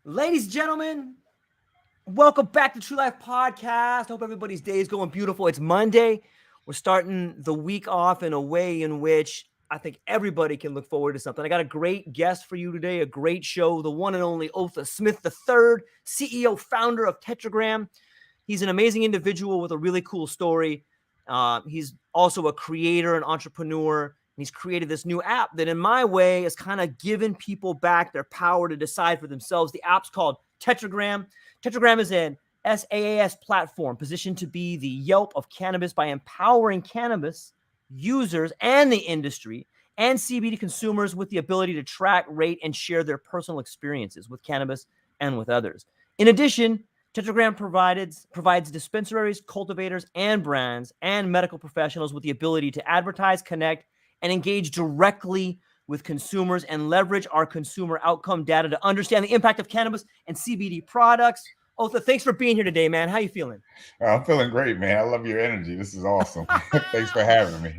Ladies and gentlemen, welcome back to True Life Podcast. Hope everybody's day is going beautiful. It's Monday. We're starting the week off in a way in which I think everybody can look forward to something. I got a great guest for you today, a great show, the one and only Otha Smith III, CEO, founder of Tetragram. He's an amazing individual with a really cool story. He's also a creator, an entrepreneur. He's created this new app that, in my way, is kind of giving people back their power to decide for themselves. The app's called Tetragram. Tetragram is an SaaS platform positioned to be the Yelp of cannabis by empowering cannabis users and the industry and CBD consumers with the ability to track, rate, and share their personal experiences with cannabis and with others. In addition, Tetragram provides dispensaries, cultivators, and brands and medical professionals with the ability to advertise, connect, and engage directly with consumers and leverage our consumer outcome data to understand the impact of cannabis and CBD products. Otha, thanks for being here today, man. How you feeling? I'm feeling great, man. I love your energy. This is awesome. Thanks for having me.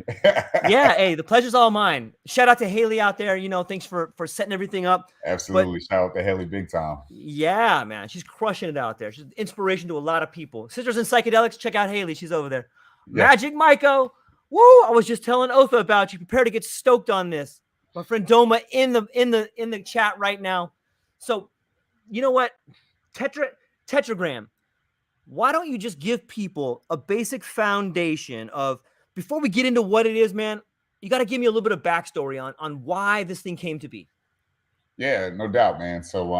Yeah, hey, the pleasure's all mine. Shout out to Haley out there. Thanks for setting everything up. Absolutely. Shout out to Haley big time. Yeah, man, she's crushing it out there. She's an inspiration to a lot of people. Sisters in Psychedelics, check out Haley. She's over there. Yeah. Magic Maiko. Woo! I was just telling Otha about you. Prepare to get stoked on this. My friend Doma in the chat right now. So, you know what? Tetragram. Why don't you just give people a basic foundation of, before we get into what it is, man, you got to give me a little bit of backstory on why this thing came to be. Yeah, no doubt, man. So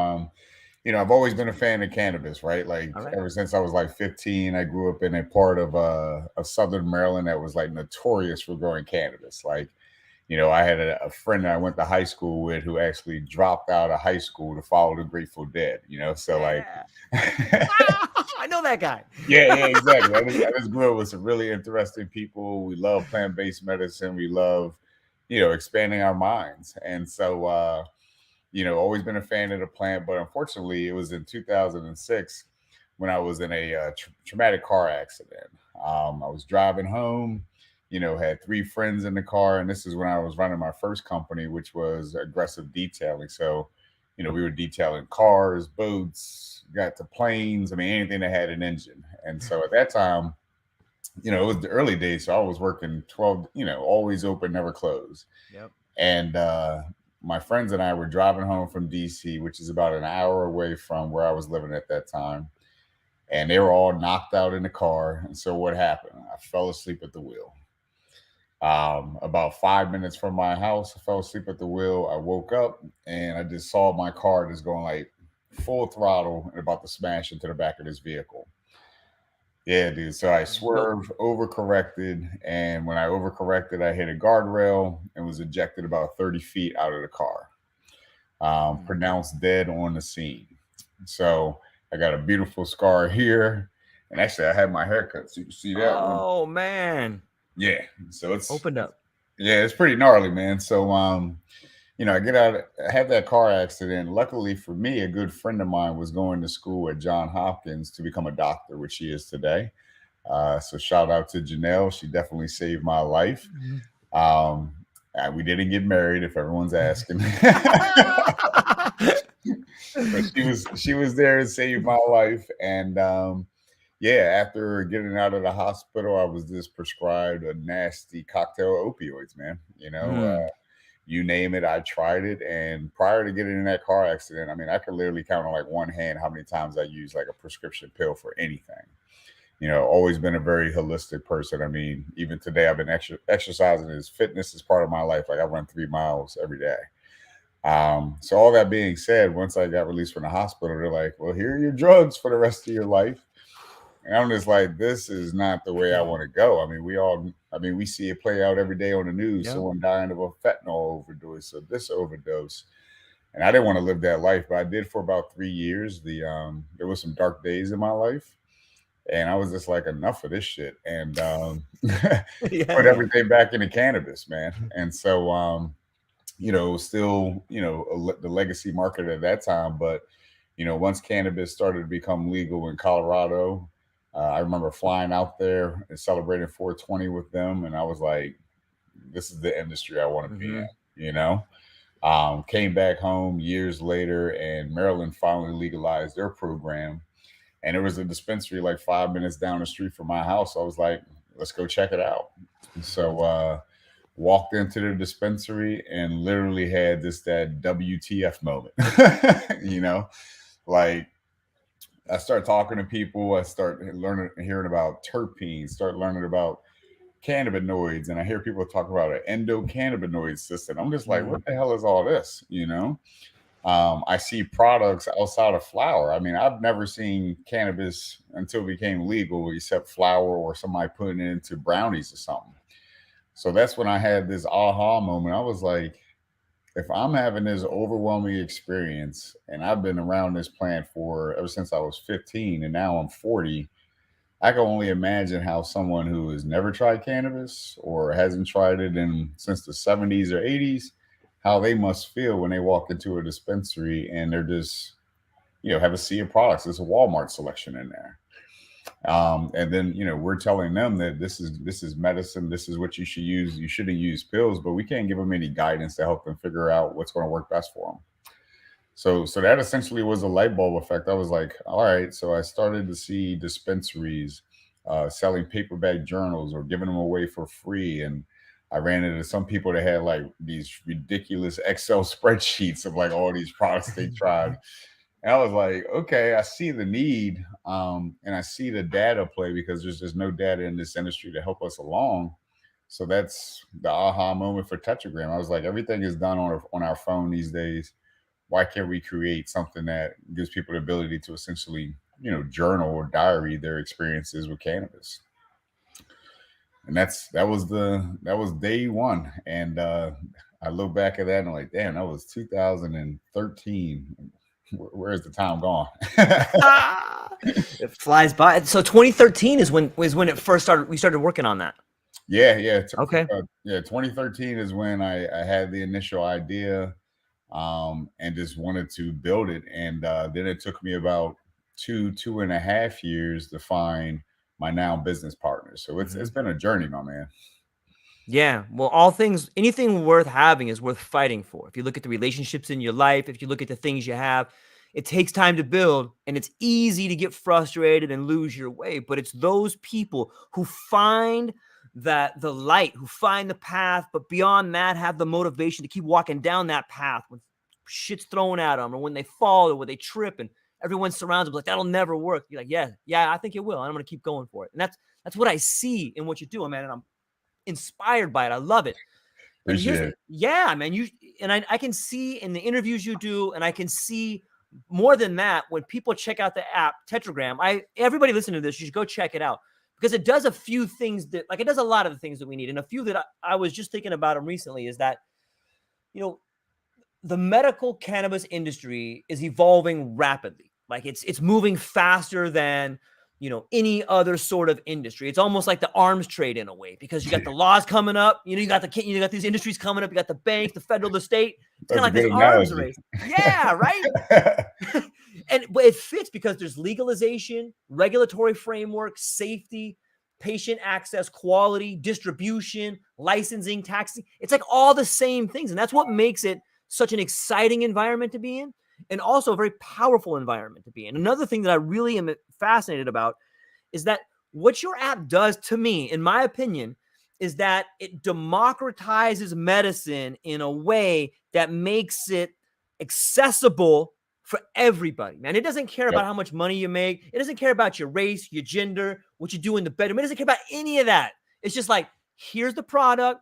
I've always been a fan of cannabis, right? Like All right. ever since I was like 15, I grew up in a part of Southern Maryland that was like notorious for growing cannabis. Like, I had a friend that I went to high school with who actually dropped out of high school to follow the Grateful Dead, so like I know that guy. yeah, exactly. I just grew up with some really interesting people. We love plant-based medicine. We love, expanding our minds. And so always been a fan of the plant, but unfortunately, it was in 2006 when I was in a traumatic car accident. I was driving home, had three friends in the car, and this is when I was running my first company, which was aggressive detailing. So, we were detailing cars, boats, got to planes. I mean, anything that had an engine. And so at that time, it was the early days. So I was working 12, always open, never closed. Yep. And my friends and I were driving home from DC, which is about an hour away from where I was living at that time. And they were all knocked out in the car. And so what happened? I fell asleep at the wheel. About 5 minutes from my house, I fell asleep at the wheel. I woke up and I just saw my car just going like full throttle and about to smash into the back of this vehicle. Yeah, dude. So I swerved, overcorrected, and when I overcorrected, I hit a guardrail and was ejected about 30 feet out of the car. Pronounced dead on the scene. So I got a beautiful scar here, and actually, I had my haircut. So you can see that one. Oh man. Yeah. So Opened up. it's pretty gnarly, man. So I get out, I had that car accident. Luckily for me, a good friend of mine was going to school at John Hopkins to become a doctor, which she is today. So shout out to Janelle. She definitely saved my life. Um, we didn't get married, if everyone's asking. But she was there to save my life. And yeah, after getting out of the hospital, I was just prescribed a nasty cocktail of opioids, man. You name it, I tried it. And prior to getting in that car accident, I mean, I could literally count on like one hand how many times I used like a prescription pill for anything. Always been a very holistic person. I mean, even today, I've been exercising. As fitness is part of my life. Like I run 3 miles every day. So all that being said, once I got released from the hospital, they're like, well, here are your drugs for the rest of your life. And I'm just like, this is not the way I want to go. I mean, we see it play out every day on the news. Yep. Someone dying of a fentanyl overdose, or this overdose. And I didn't want to live that life, but I did for about 3 years. There was some dark days in my life, and I was just like, enough of this shit, and put everything back into cannabis, man. And so, it was still, the legacy market at that time, but once cannabis started to become legal in Colorado. I remember flying out there and celebrating 420 with them, and I was like, "This is the industry I want to be in," Came back home years later, and Maryland finally legalized their program. And there was a dispensary like 5 minutes down the street from my house. So I was like, let's go check it out. So walked into the dispensary and literally had that WTF moment. you know, like I start talking to people, I start hearing about terpenes, start learning about cannabinoids, and I hear people talk about an endocannabinoid system. I'm just like, what the hell is all this? I see products outside of flower. I mean, I've never seen cannabis until it became legal, except flower or somebody putting it into brownies or something. So that's when I had this aha moment. I was like, if I'm having this overwhelming experience, and I've been around this plant for ever since I was 15, and now I'm 40, I can only imagine how someone who has never tried cannabis or hasn't tried it since the 70s or 80s, how they must feel when they walk into a dispensary and they're just, have a sea of products. There's a Walmart selection in there. And then, we're telling them that this is medicine. This is what you should use. You shouldn't use pills, but we can't give them any guidance to help them figure out what's going to work best for them. So that essentially was a light bulb effect. I was like, all right. So I started to see dispensaries selling paperback journals or giving them away for free. And I ran into some people that had like these ridiculous Excel spreadsheets of like all these products they tried. And I was like, okay, I see the need, and I see the data play, because there's just no data in this industry to help us along. So that's the aha moment for Tetragram. I was like, everything is done on our phone these days. Why can't we create something that gives people the ability to essentially, journal or diary their experiences with cannabis? And that was day one. And I look back at that and I'm like, damn, that was 2013. Where's the time gone? It flies by. So 2013 is when it first started. We started working on that. Yeah. Okay. 2013 is when I had the initial idea, and just wanted to build it. And then it took me about 2.5 years to find my now business partner. So it's been a journey, my man. Yeah. Well, anything worth having is worth fighting for. If you look at the relationships in your life, if you look at the things you have, it takes time to build, and it's easy to get frustrated and lose your way. But it's those people who find the light, who find the path, but beyond that, have the motivation to keep walking down that path when shit's thrown at them, or when they fall, or when they trip, and everyone surrounds them like, that'll never work. You're like, yeah, I think it will, and I'm going to keep going for it. And that's what I see in what you're doing, man. And I'm inspired by it. I love it. Appreciate it. Yeah, man. I can see in the interviews you do, and I can see more than that when people check out the app Tetragram. Everybody listening to this, you should go check it out, because it does a few things it does a lot of the things that we need. And a few that I was just thinking about them recently is that, the medical cannabis industry is evolving rapidly. Like it's moving faster than, any other sort of industry. It's almost like the arms trade in a way, because you got the laws coming up, you got these industries coming up, you got the banks, the federal, the state. It's kind of like this arms race. Yeah, right. But it fits because there's legalization, regulatory framework, safety, patient access, quality, distribution, licensing, taxing. It's like all the same things. And that's what makes it such an exciting environment to be in, and also a very powerful environment to be in. Another thing that I really am fascinated about is that what your app does, to me, in my opinion, is that it democratizes medicine in a way that makes it accessible for everybody, man. It doesn't care about how much money you make. It doesn't care about your race, your gender, what you do in the bedroom. It doesn't care about any of that. It's just like, here's the product.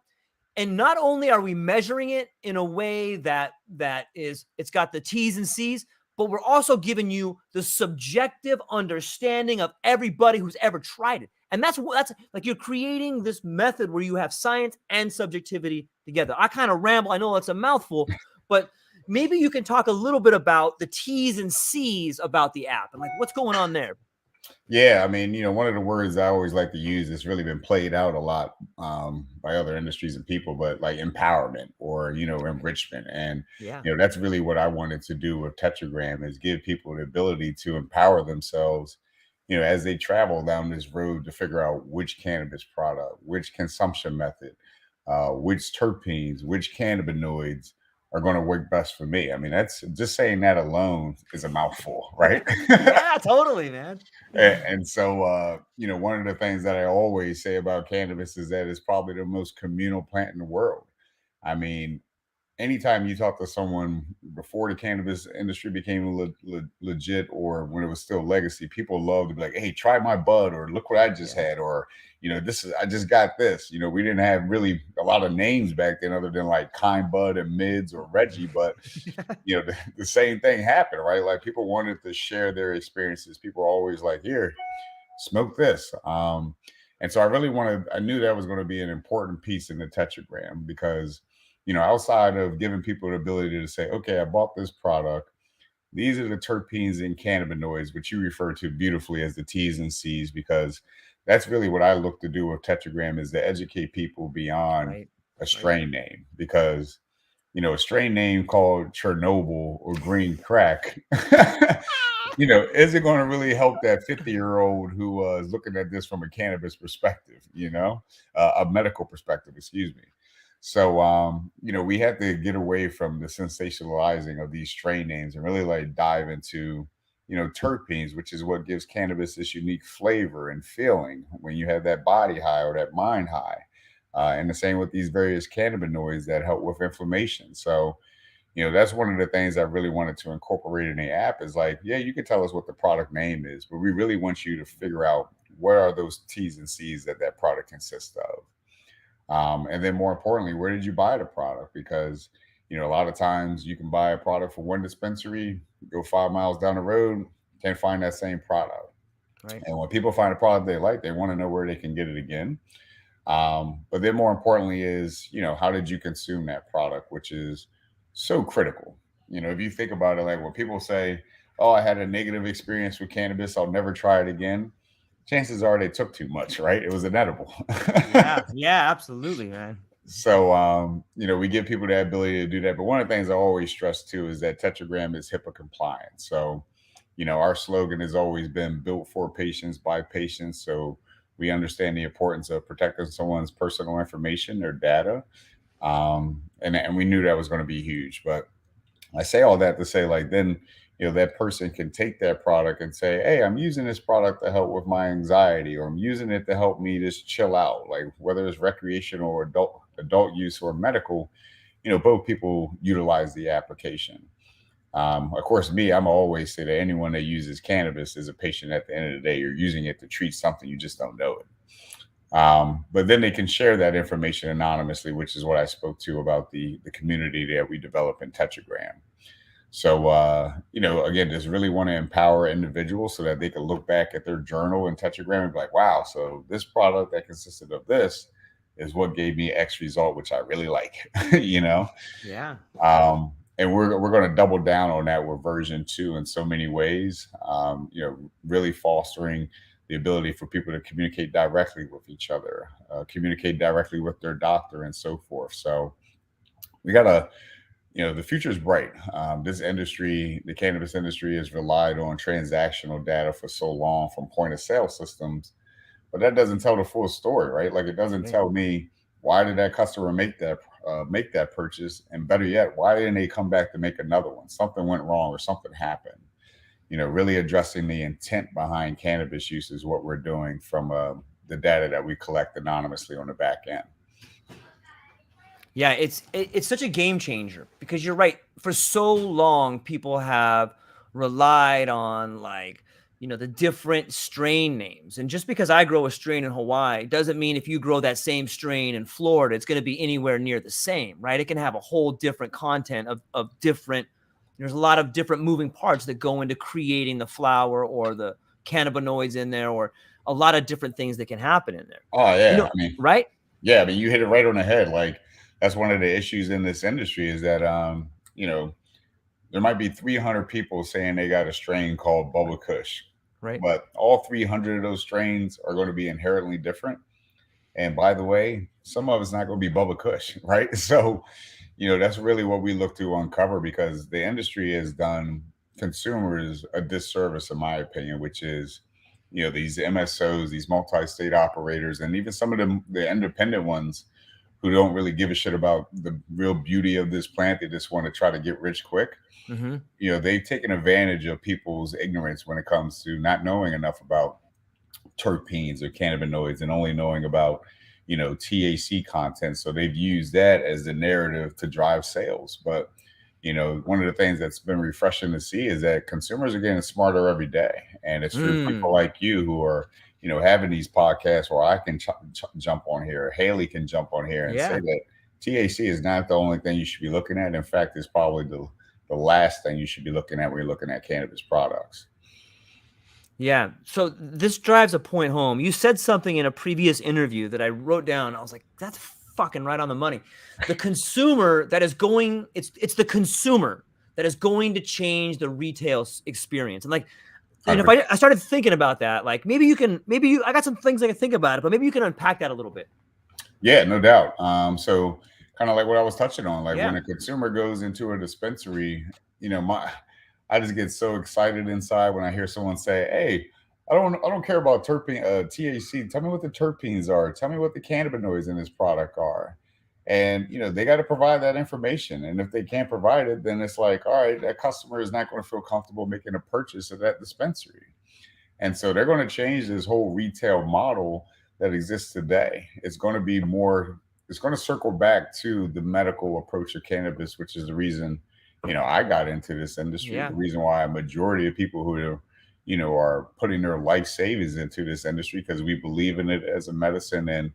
And not only are we measuring it in a way that it's got the T's and C's, but we're also giving you the subjective understanding of everybody who's ever tried it. And that's like, you're creating this method where you have science and subjectivity together. I kind of ramble. I know that's a mouthful, but maybe you can talk a little bit about the T's and C's about the app and like what's going on there. Yeah, I mean, one of the words I always like to use that's really been played out a lot by other industries and people, but like empowerment or, enrichment. And, that's really what I wanted to do with Tetragram, is give people the ability to empower themselves, as they travel down this road to figure out which cannabis product, which consumption method, which terpenes, which cannabinoids, are going to work best for me. I mean, that's just saying that alone is a mouthful, right? Yeah, totally, man. And so, one of the things that I always say about cannabis is that it's probably the most communal plant in the world. I mean, anytime you talk to someone before the cannabis industry became legit, or when it was still legacy, people love to be like, "Hey, try my bud," or "Look what I just Yeah. had," or "This is I just got this." We didn't have really a lot of names back then, other than like Kind Bud and Mids or Reggie, but the same thing happened, right? Like people wanted to share their experiences. People were always like, "Here, smoke this." And so I knew that was going to be an important piece in the Tetragram because, outside of giving people the ability to say, okay, I bought this product. These are the terpenes and cannabinoids, which you refer to beautifully as the T's and C's, because that's really what I look to do with Tetragram, is to educate people beyond Right. a Right. strain name. Because a strain name called Chernobyl or green crack, is it going to really help that 50-year-old who is looking at this from a cannabis perspective, a medical perspective, excuse me. So, we had to get away from the sensationalizing of these strain names and really like dive into, terpenes, which is what gives cannabis this unique flavor and feeling when you have that body high or that mind high. And the same with these various cannabinoids that help with inflammation. So, that's one of the things I really wanted to incorporate in the app is like, yeah, you can tell us what the product name is, but we really want you to figure out what are those T's and C's that product consists of. And then more importantly, where did you buy the product? Because, a lot of times you can buy a product for one dispensary, go 5 miles down the road, can't find that same product. Right. And when people find a product they like, they want to know where they can get it again. But then more importantly is, how did you consume that product, which is so critical. If you think about it, like when people say, oh, I had a negative experience with cannabis, I'll never try it again. Chances are they took too much, right? It was inedible. Yeah. Yeah. Absolutely, man. So, we give people the ability to do that. But one of the things I always stress too is that Tetragram is HIPAA compliant. So, our slogan has always been built for patients by patients. So we understand the importance of protecting someone's personal information, their data. And we knew that was going to be huge. But I say all that to say, like, then, that person can take that product and say, hey, I'm using this product to help with my anxiety, or I'm using it to help me just chill out. Like whether it's recreational or adult use or medical, both people utilize the application. Of course, I'm always say that anyone that uses cannabis is a patient at the end of the day. You're using it to treat something, you just don't know it. But then they can share that information anonymously, which is what I spoke to about the community that we develop in Tetragram. So, again, just really want to empower individuals so that they can look back at their journal in Tetragram and be like, wow, so this product that consisted of this is what gave me X result, which I really like, Yeah. And we're going to double down on that with version 2 in so many ways, really fostering the ability for people to communicate directly with each other, communicate directly with their doctor and so forth. So we got to, the future is bright. This industry, the cannabis industry, has relied on transactional data for so long from point of sale systems, but that doesn't tell the full story, right? Like it doesn't Right. tell me why did that customer make that purchase, and better yet, why didn't they come back to make another one? Something went wrong or something happened. Really addressing the intent behind cannabis use is what we're doing from the data that we collect anonymously on the back end. Yeah, it's such a game changer because you're right. For so long, people have relied on the different strain names. And just because I grow a strain in Hawaii doesn't mean if you grow that same strain in Florida, it's going to be anywhere near the same, right? It can have a whole different content of different. There's a lot of different moving parts that go into creating the flower or the cannabinoids in there, or a lot of different things that can happen in there. Oh yeah, I mean, right? yeah, I mean, you hit it right on the head. Like that's one of the issues in this industry is that there might be 300 people saying they got a strain called Bubba Kush, Right. but all 300 of those strains are going to be inherently different. And by the way, some of it's not going to be Bubba Kush, right? So, that's really what we look to uncover, because the industry has done consumers a disservice, in my opinion, which is, these MSOs, these multi-state operators, and even some of the independent ones who don't really give a shit about the real beauty of this plant. They just want to try to get rich quick. Mm-hmm. They've taken advantage of people's ignorance when it comes to not knowing enough about terpenes or cannabinoids and only knowing about, THC content. So they've used that as the narrative to drive sales. But, one of the things that's been refreshing to see is that consumers are getting smarter every day. And it's through people like you who are, having these podcasts where I can jump on here, Haley can jump on here and say that THC is not the only thing you should be looking at. In fact, it's probably the last thing you should be looking at when you're looking at cannabis products. Yeah. So this drives a point home. You said something in a previous interview that I wrote down. I was like, that's fucking right on the money. The consumer that is going, it's the consumer that is going to change the retail experience. And and if I started thinking about that, like I got some things I can think about it, but maybe you can unpack that a little bit. Yeah, no doubt. So kind of like what I was touching on, like when a consumer goes into a dispensary, I just get so excited inside when I hear someone say, "Hey, I don't care about THC. Tell me what the terpenes are. Tell me what the cannabinoids in this product are." And they got to provide that information. And if they can't provide it, then it's like, all right, that customer is not going to feel comfortable making a purchase of that dispensary. And so they're going to change this whole retail model that exists today. It's going to be more. It's going to circle back to the medical approach of cannabis, which is the reason I got into this industry. The reason why a majority of people who are putting their life savings into this industry, because we believe in it as a medicine, and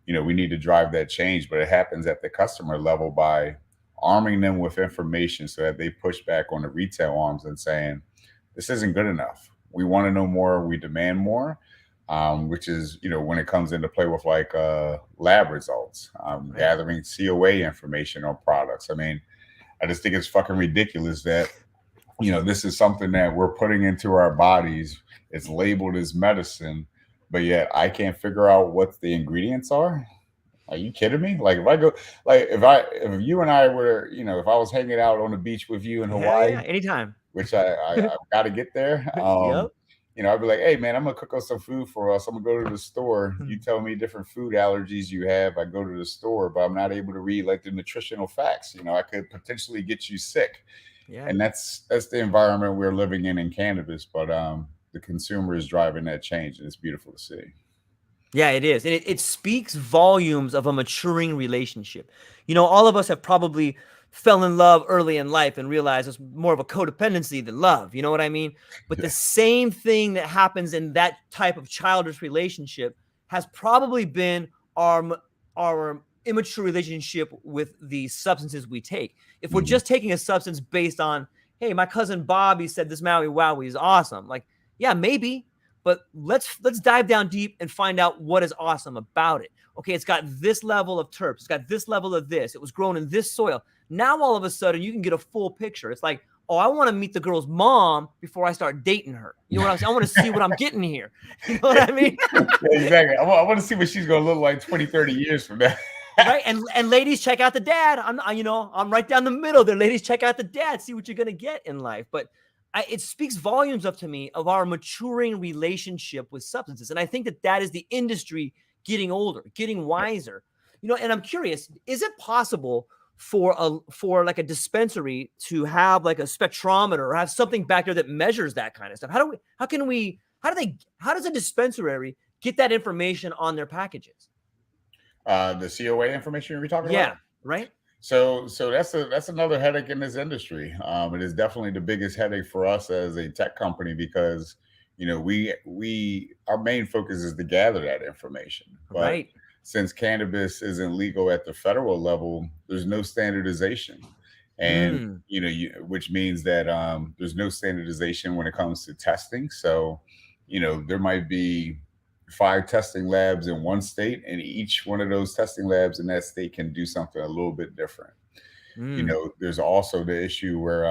we need to drive that change. But it happens at the customer level by arming them with information so that they push back on the retail arms and saying, this isn't good enough. We want to know more. We demand more. Which is, when it comes into play with like lab results, gathering COA information on products. I mean, I just think it's fucking ridiculous that, this is something that we're putting into our bodies. It's labeled as medicine, but yet I can't figure out what the ingredients are. Are you kidding me? Like if I go, like if you and I were, if I was hanging out on the beach with you in Hawaii, anytime, which I've got to get there. I'd be like, hey man, I'm gonna cook up some food for us. I'm gonna go to the store. You tell me different food allergies you have. I go to the store, but I'm not able to read like the nutritional facts. I could potentially get you sick. Yeah. And that's the environment we're living in cannabis. But the consumer is driving that change, and it's beautiful to see. Yeah, it is. And it speaks volumes of a maturing relationship. All of us have probably fell in love early in life and realized it's more of a codependency than love. You know what I mean? But the same thing that happens in that type of childish relationship has probably been our immature relationship with the substances we take. If we're just taking a substance based on, hey, my cousin Bobby said this Maui Wowie is awesome. Like, yeah, maybe. But let's dive down deep and find out what is awesome about it. Okay, it's got this level of terps. It's got this level of this. It was grown in this soil. Now, all of a sudden, you can get a full picture. It's like, oh, I want to meet the girl's mom before I start dating her. You know what I'm saying? I want to see what I'm getting here. You know what I mean? Yeah, exactly. I want to see what she's going to look like 20, 30 years from now. Right? And ladies, check out the dad. I'm right down the middle there. Ladies, check out the dad. See what you're going to get in life. But it speaks volumes up to me of our maturing relationship with substances. And I think that is the industry getting older, getting wiser. And I'm curious, is it possible for like a dispensary to have like a spectrometer or have something back there that measures that kind of stuff? How does a dispensary get that information on their packages? The COA information you're talking about? Yeah, right. So that's another headache in this industry. It is definitely the biggest headache for us as a tech company because our main focus is to gather that information. But right. Since cannabis isn't legal at the federal level, there's no standardization, and which means that there's no standardization when it comes to testing. So there might be 5 testing labs in one state, and each one of those testing labs in that state can do something a little bit different. There's also the issue where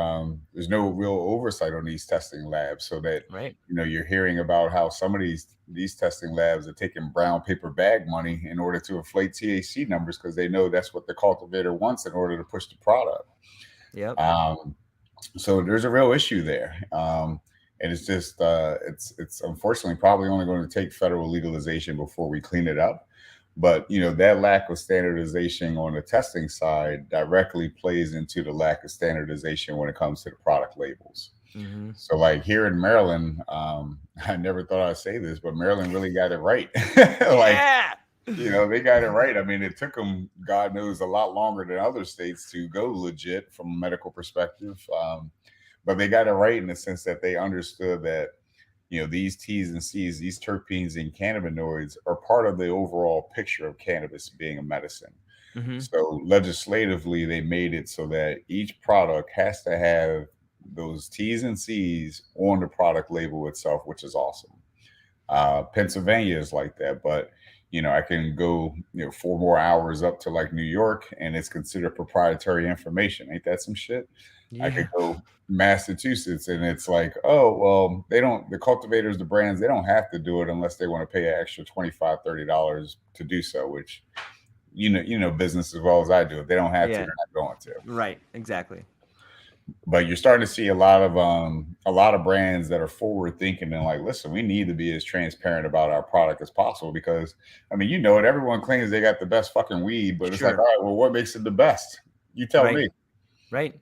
there's no real oversight on these testing labs, so that you're hearing about how some of these testing labs are taking brown paper bag money in order to inflate THC numbers because they know that's what the cultivator wants in order to push the product. So there's a real issue there. And it's just, it's unfortunately probably only going to take federal legalization before we clean it up. But that lack of standardization on the testing side directly plays into the lack of standardization when it comes to the product labels. Mm-hmm. So like here in Maryland, I never thought I'd say this, but Maryland really got it right. Like, Yeah. they got it right. I mean, it took them, God knows, a lot longer than other states to go legit from a medical perspective. But they got it right in the sense that they understood that, these T's and C's, these terpenes and cannabinoids are part of the overall picture of cannabis being a medicine. Mm-hmm. So legislatively, they made it so that each product has to have those T's and C's on the product label itself, which is awesome. Pennsylvania is like that, but I can go 4 more hours up to like New York, and it's considered proprietary information. Ain't that some shit? I could Yeah. go Massachusetts, and it's like, oh well, they don't. The cultivators, the brands, they don't have to do it unless they want to pay an extra $25-$30 to do so. Which business as well as I do. If they don't have to, Yeah. they're not going to. Right. Exactly. But you're starting to see a lot of brands that are forward thinking and like, listen, we need to be as transparent about our product as possible, because I mean, everyone claims they got the best fucking weed, but it's like, Sure. all right, well, what makes it the best? You tell Right. me. Right.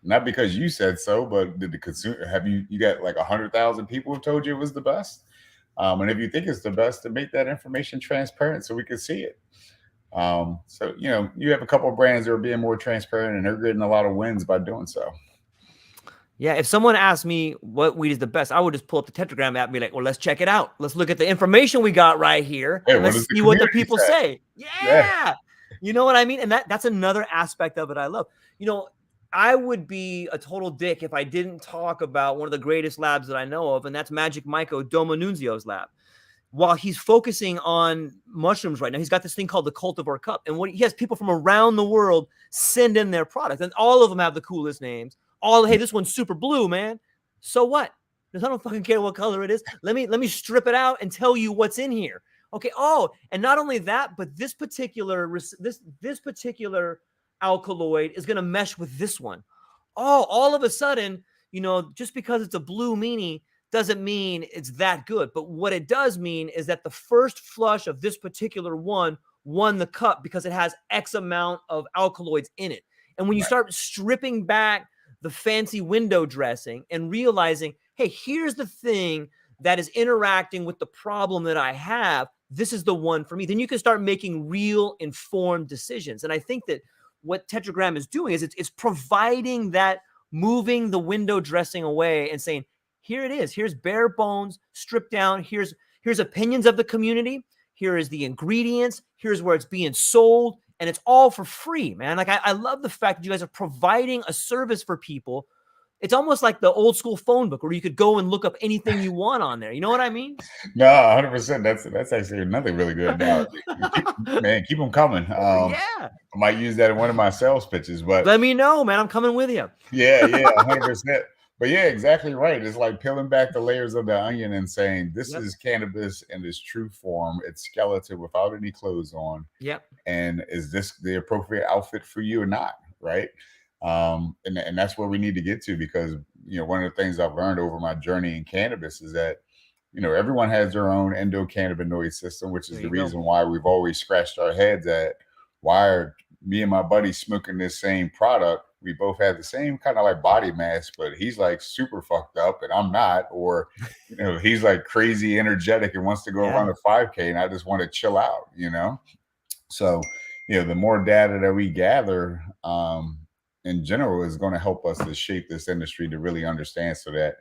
Not because you said so, but did the consumer have you got like 100,000 people who told you it was the best? And if you think it's the best, to make that information transparent so we can see it. So you have a couple of brands that are being more transparent, and they're getting a lot of wins by doing so. Yeah, if someone asked me what weed is the best, I would just pull up the Tetragram app and be like, well, let's check it out. Let's look at the information we got right here. Hey, And what let's does the see what the community people say? say. Yeah. Yeah. You know what I mean? And that's another aspect of it I love. I would be a total dick if I didn't talk about one of the greatest labs that I know of, and that's Magic Michael Domanunzio's lab. While he's focusing on mushrooms right now, he's got this thing called the Cultivar Cup. And he has people from around the world send in their products, and all of them have the coolest names. Hey, this one's super blue, man. So what? Because I don't fucking care what color it is. Let me strip it out and tell you what's in here. Okay. Oh, and not only that, but this particular alkaloid is going to mesh with this one. Oh, all of a sudden, just because it's a blue meanie doesn't mean it's that good. But what it does mean is that the first flush of this particular one won the cup because it has X amount of alkaloids in it. And when you start stripping back the fancy window dressing and realizing, hey, here's the thing that is interacting with the problem that I have, this is the one for me, then you can start making real informed decisions. And I think that what Tetragram is doing is it's providing that, moving the window dressing away and saying, here it is. Here's bare bones, stripped down. Here's opinions of the community. Here is the ingredients. Here's where it's being sold. And it's all for free, man. Like, I love the fact that you guys are providing a service for people. It's almost like the old school phone book where you could go and look up anything you want on there. You know what I mean? No, 100%. That's actually another really good analogy. Keep them coming. Yeah. I might use that in one of my sales pitches, but let me know, man. I'm coming with you. Yeah, 100%. But yeah, exactly right. It's like peeling back the layers of the onion and saying, this is cannabis in its true form. It's skeleton without any clothes on. Yep. And is this the appropriate outfit for you or not? Right. And that's where we need to get to, because, one of the things I've learned over my journey in cannabis is that, everyone has their own endocannabinoid system, which is the reason why we've always scratched our heads at why are me and my buddy smoking this same product. We both have the same kind of like body mass, but he's like super fucked up and I'm not, or, he's like crazy energetic and wants to go run a 5K and I just want to chill out, So, the more data that we gather, in general is going to help us to shape this industry to really understand, so that,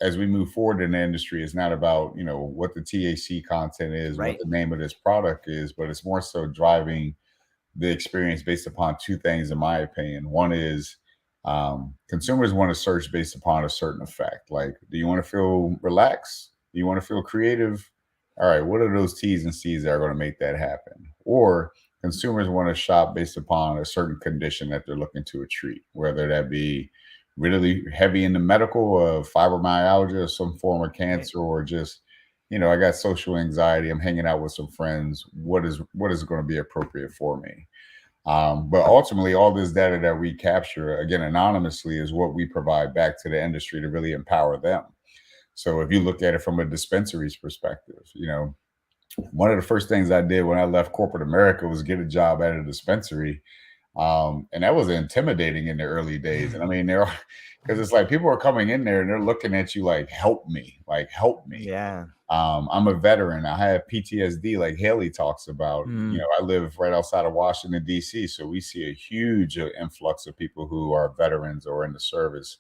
as we move forward in the industry, it's not about, what the THC content is, what the name of this product is, but it's more so driving the experience based upon two things, in my opinion. One is consumers want to search based upon a certain effect. Like, do you want to feel relaxed? Do you want to feel creative? All right, what are those T's and C's that are going to make that happen? Or consumers want to shop based upon a certain condition that they're looking to treat, whether that be really heavy in the medical of fibromyalgia or some form of cancer, or just, I got social anxiety, I'm hanging out with some friends. What is going to be appropriate for me? But ultimately, all this data that we capture, again, anonymously, is what we provide back to the industry to really empower them. So if you look at it from a dispensary's perspective, One of the first things I did when I left corporate America was get a job at a dispensary. And that was intimidating in the early days. And I mean, they're because it's like people are coming in there and they're looking at you like, help me. Yeah. I'm a veteran. I have PTSD, like Haley talks about. You Mm. know, I live right outside of Washington, D.C., so we see a huge influx of people who are veterans or in the service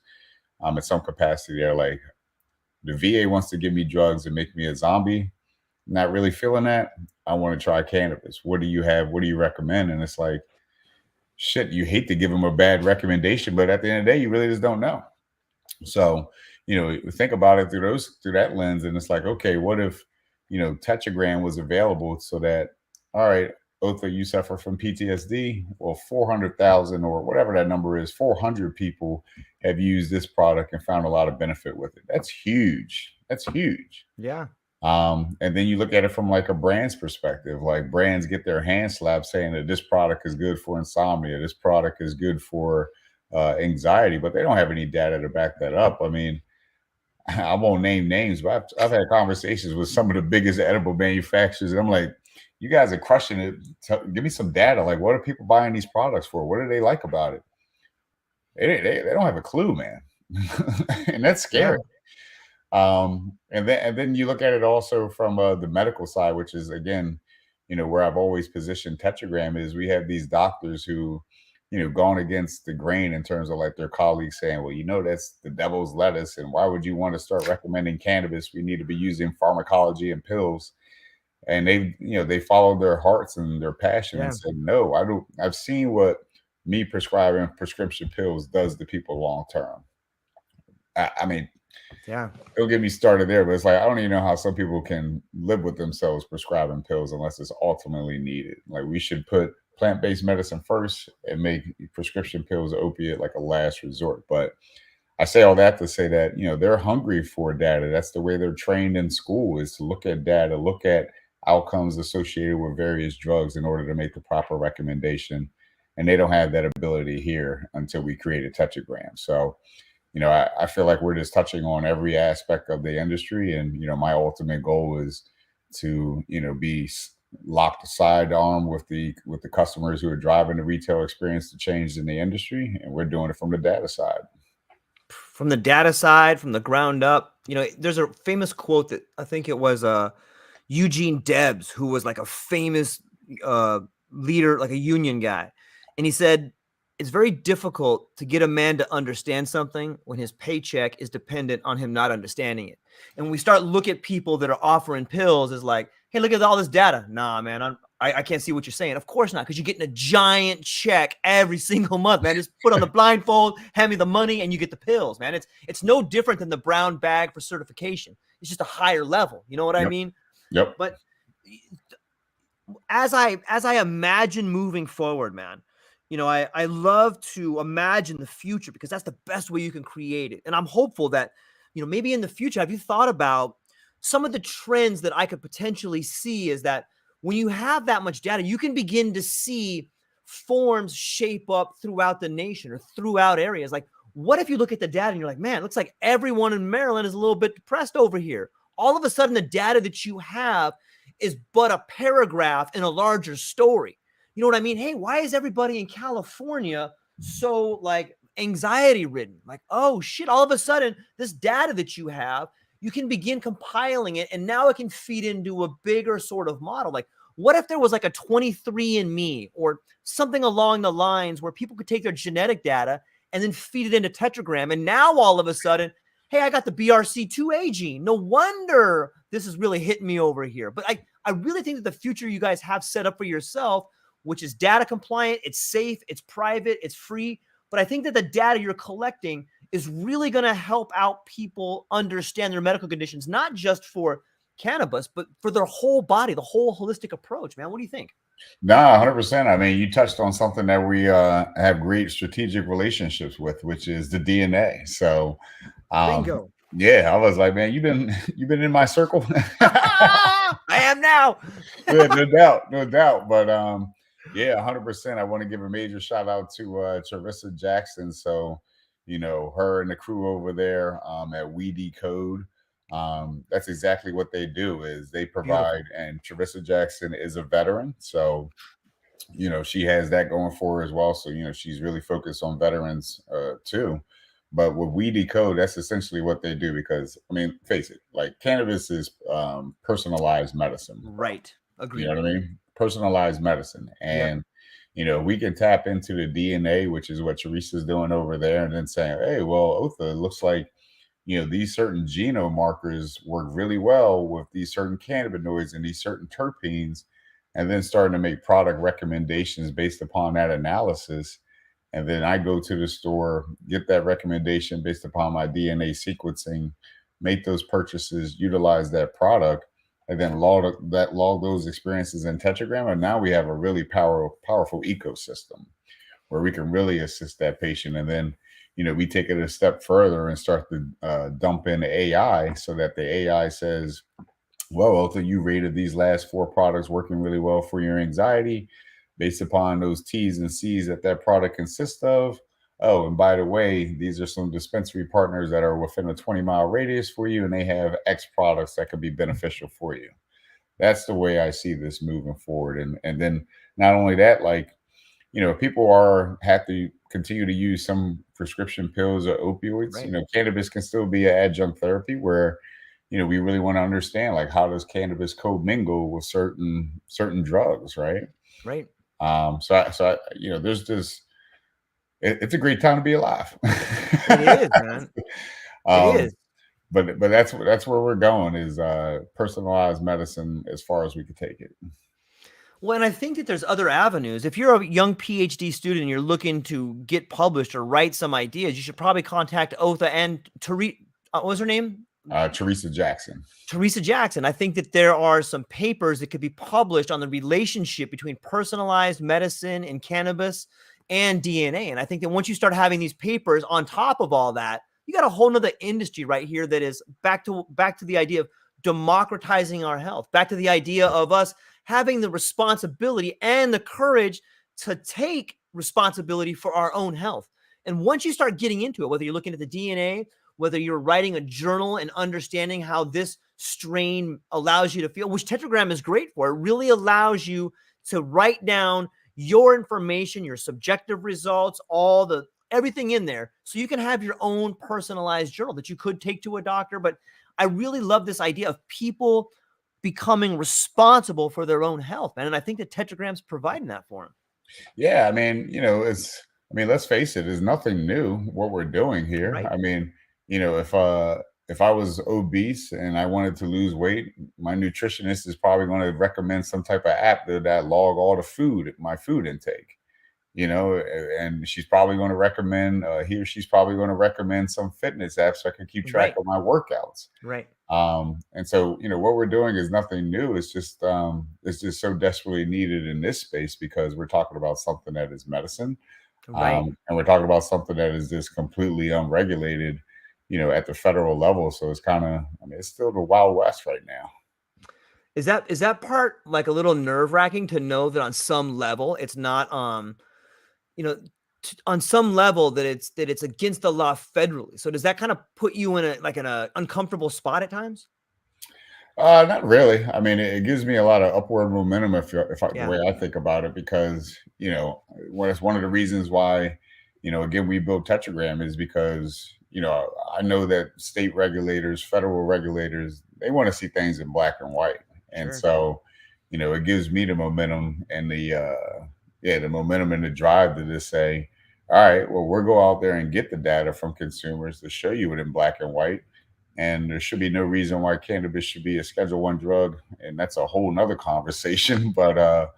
in some capacity. They're like, the VA wants to give me drugs and make me a zombie. Not really feeling that. I want to try cannabis. What do you have? What do you recommend? And it's like, shit, you hate to give them a bad recommendation, but at the end of the day, you really just don't know. So, think about it through that lens, and it's like, okay, what if, Tetragram was available so that, all right, Otha, you suffer from PTSD. Well, 400,000 or whatever that number is, 400 people have used this product and found a lot of benefit with it. That's huge. That's huge. Yeah. And then you look at it from like a brand's perspective. Like brands get their hand slapped saying that this product is good for insomnia, this product is good for anxiety, but they don't have any data to back that up. I mean, I won't name names, but I've had conversations with some of the biggest edible manufacturers, and I'm like, you guys are crushing it. Give me some data. Like, what are people buying these products for? What do they like about it? They don't have a clue, man, and that's Yeah. scary. And then you look at it also from the medical side, which is again, where I've always positioned Tetragram is we have these doctors who, gone against the grain in terms of like their colleagues saying, well, that's the devil's lettuce, and why would you want to start recommending cannabis? We need to be using pharmacology and pills. And they followed their hearts and their passion Yeah. and said, no, I don't. I've seen what me prescribing prescription pills does to people long term. I mean, Yeah. don't get me started there, but it's like I don't even know how some people can live with themselves prescribing pills unless it's ultimately needed. Like we should put plant-based medicine first and make prescription pills opiate like a last resort. But I say all that to say that, they're hungry for data. That's the way they're trained in school, is to look at data, look at outcomes associated with various drugs in order to make the proper recommendation. And they don't have that ability here until we create a tetragram. So I feel like we're just touching on every aspect of the industry. And, my ultimate goal is to, be locked sidearm with the customers who are driving the retail experience to change in the industry. And we're doing it from the data side. From the data side, from the ground up, there's a famous quote that I think it was Eugene Debs, who was like a famous leader, like a union guy. And he said, it's very difficult to get a man to understand something when his paycheck is dependent on him not understanding it. And when we start look at people that are offering pills as like, hey, look at all this data. Nah, man, I can't see what you're saying. Of course not, because you're getting a giant check every single month, man. Just put on the blindfold, hand me the money, and you get the pills, man. It's no different than the brown bag for certification. It's just a higher level. You know what I mean? Yep. But as I imagine moving forward, man, I love to imagine the future because that's the best way you can create it. And I'm hopeful that, maybe in the future, have you thought about some of the trends that I could potentially see is that when you have that much data, you can begin to see forms shape up throughout the nation or throughout areas. Like, what if you look at the data and you're like, man, it looks like everyone in Maryland is a little bit depressed over here. All of a sudden, the data that you have is but a paragraph in a larger story. You know what I mean? Hey, why is everybody in California so like anxiety ridden? Like, oh shit, all of a sudden, this data that you have, you can begin compiling it and now it can feed into a bigger sort of model. Like, what if there was like a 23andMe or something along the lines where people could take their genetic data and then feed it into Tetragram? And now all of a sudden, hey, I got the BRC2A gene. No wonder this is really hitting me over here. But I really think that the future you guys have set up for yourself, which is data compliant, it's safe, it's private, it's free. But I think that the data you're collecting is really going to help out people understand their medical conditions, not just for cannabis, but for their whole body, the whole holistic approach, man. What do you think? Nah, 100%. I mean, you touched on something that we have great strategic relationships with, which is the DNA. So, Bingo. yeah, I was like, man, you've been in my circle. I am now. Yeah, no doubt, no doubt. But yeah, 100%. I want to give a major shout out to Charissa Jackson. So, her and the crew over there at We Decode. That's exactly what they do. Is they provide, Beautiful. and Teresa Jackson is a veteran, so she has that going for her as well. So she's really focused on veterans too. But with We Decode, that's essentially what they do, because I mean, face it, like cannabis is personalized medicine, bro. Right. You know Agreed. what I mean? Personalized medicine. Yep. And we can tap into the DNA, which is what Teresa's doing over there, and then saying, hey, well, Otha, it looks like these certain genome markers work really well with these certain cannabinoids and these certain terpenes, and then starting to make product recommendations based upon that analysis. And then I go to the store, get that recommendation based upon my DNA sequencing, make those purchases, utilize that product, and then log those experiences in Tetragram. And now we have a really powerful ecosystem where we can really assist that patient. And then, we take it a step further and start to dump in AI, so that the AI says, well, Otha, you rated these last 4 products working really well for your anxiety based upon those T's and C's that product consists of. Oh, and by the way, these are some dispensary partners that are within a 20-mile radius for you, and they have X products that could be beneficial for you. That's the way I see this moving forward. And then not only that, like, people have to continue to use some prescription pills or opioids. Right. Cannabis can still be an adjunct therapy where, we really want to understand, like, how does cannabis co-mingle with certain drugs, right? Right. There's this. It's a great time to be alive. It is, man. It um, is. but that's where we're going, is personalized medicine as far as we could take it. Well, and I think that there's other avenues. If you're a young PhD student and you're looking to get published or write some ideas, you should probably contact Otha and what was her name? Teresa Jackson. Teresa Jackson. I think that there are some papers that could be published on the relationship between personalized medicine and cannabis and DNA. And I think that once you start having these papers on top of all that, you got a whole nother industry right here that is back to the idea of democratizing our health, back to the idea of us having the responsibility and the courage to take responsibility for our own health. And once you start getting into it, whether you're looking at the DNA, whether you're writing a journal and understanding how this strain allows you to feel, which Tetragram is great for, it really allows you to write down your information, your subjective results, everything in there, so you can have your own personalized journal that you could take to a doctor. But I really love this idea of people becoming responsible for their own health, man. And I think that Tetragram's providing that for them. Yeah, I mean, let's face it, there's nothing new what we're doing here. Right. I mean, if I was obese and I wanted to lose weight, my nutritionist is probably going to recommend some type of app that log all my food intake. And she's probably going to recommend she's probably going to recommend some fitness apps so I can keep track of my workouts. Right. And so, what we're doing is nothing new. It's just so desperately needed in this space, because we're talking about something that is medicine. Right. And we're talking about something that is just completely unregulated, at the federal level. So it's kind of, it's still the Wild West right now. Is that part like a little nerve wracking to know that on some level it's not, on some level that it's against the law federally? So does that kind of put you in an uncomfortable spot at times? Not really. I mean, it gives me a lot of upward momentum Yeah. the way I think about it, because it's one of the reasons why again we built Tetragram, is because I know that state regulators, federal regulators, they want to see things in black and white, and Sure. so it gives me the momentum and the momentum and the drive to just say, all right, well, we'll go out there and get the data from consumers to show you it in black and white. And there should be no reason why cannabis should be a Schedule I drug. And that's a whole nother conversation. But